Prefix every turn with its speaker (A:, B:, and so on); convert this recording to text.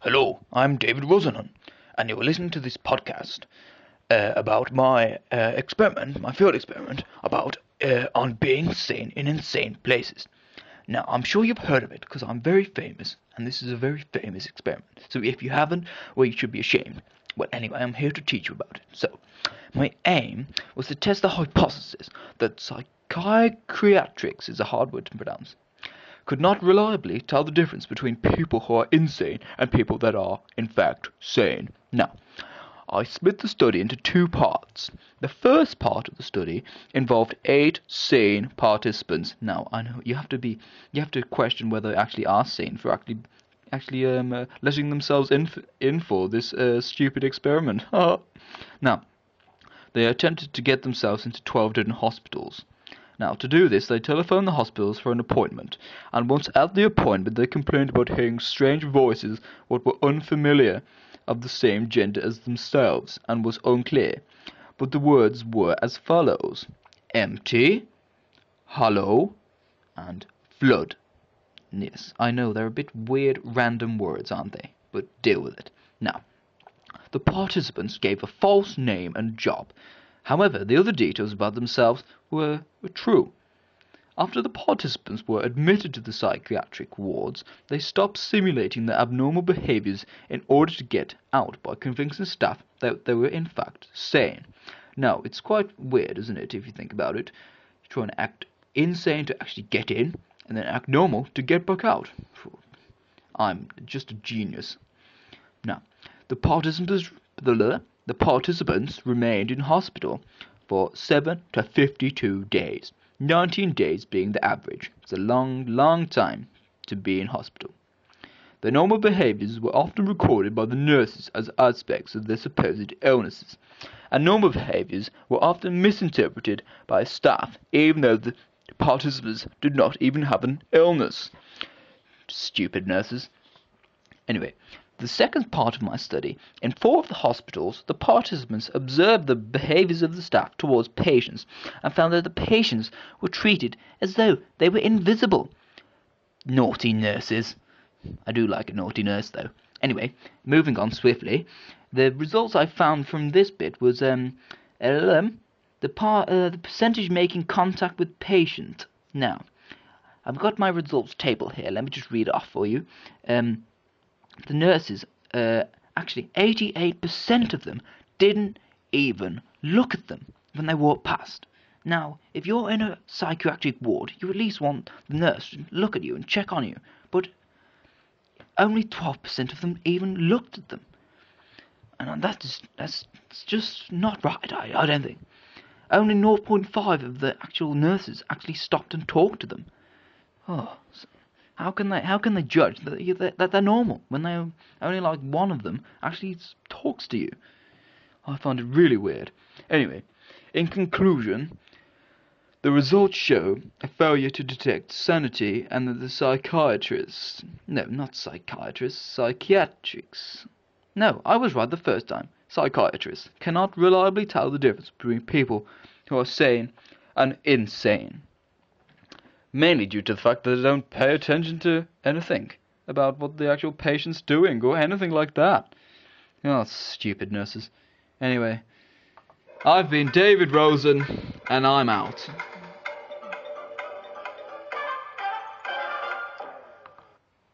A: Hello, I'm David Rosenhans, and you're listening to this podcast about my experiment, my field experiment, about on being sane in insane places. Now, I'm sure you've heard of it because I'm very famous, and this is a very famous experiment. So if you haven't, well, you should be ashamed. Well, anyway, I'm here to teach you about it. So, my aim was to test the hypothesis that psychiatrics is a hard word to pronounce could not reliably tell the difference between people who are insane and people that are, in fact, sane. Now, I split the study into two parts. The first part of the study involved 8 sane participants. Now, I know you have to question whether they actually are sane for actually letting themselves in for this stupid experiment. Now, they attempted to get themselves into 12 different hospitals. Now, to do this, they telephoned the hospitals for an appointment, and once at the appointment, they complained about hearing strange voices what were unfamiliar, of the same gender as themselves, and was unclear. But the words were as follows: empty, hollow, and flood. Yes, I know, they're a bit weird, random words, aren't they? But deal with it. Now, the participants gave a false name and job. However, the other details about themselves were true. After the participants were admitted to the psychiatric wards, they stopped simulating their abnormal behaviors in order to get out by convincing staff that they were in fact sane. Now, it's quite weird, isn't it, if you think about it? You're trying to act insane to actually get in, and then act normal to get back out. I'm just a genius. Now, the participants remained in hospital for 7 to 52 days, 19 days being the average. It's a long, long time to be in hospital. Their normal behaviors were often recorded by the nurses as aspects of their supposed illnesses, and normal behaviors were often misinterpreted by staff, even though the participants did not even have an illness. Stupid nurses. Anyway, the second part of my study, in 4 of the hospitals, the participants observed the behaviors of the staff towards patients and found that the patients were treated as though they were invisible. Naughty nurses. I do like a naughty nurse, though. Anyway, moving on swiftly, the results I found from this bit was the percentage making contact with patient. Now, I've got my results table here. Let me just read it off for you. The nurses, actually 88% of them didn't even look at them when they walked past. Now, if you're in a psychiatric ward, you at least want the nurse to look at you and check on you, but only 12% of them even looked at them. And that's just not right, I don't think. Only 0.5 of the actual nurses actually stopped and talked to them. How can they judge that they're normal when they only like one of them actually talks to you? I find it really weird. Anyway, in conclusion, the results show a failure to detect sanity and that the psychiatrists... No, not psychiatrists, psychiatrics. No, I was right the first time. Psychiatrists cannot reliably tell the difference between people who are sane and insane. Mainly due to the fact that they don't pay attention to anything about what the actual patient's doing or anything like that. Oh, stupid nurses. Anyway, I've been David Rosen, and I'm out.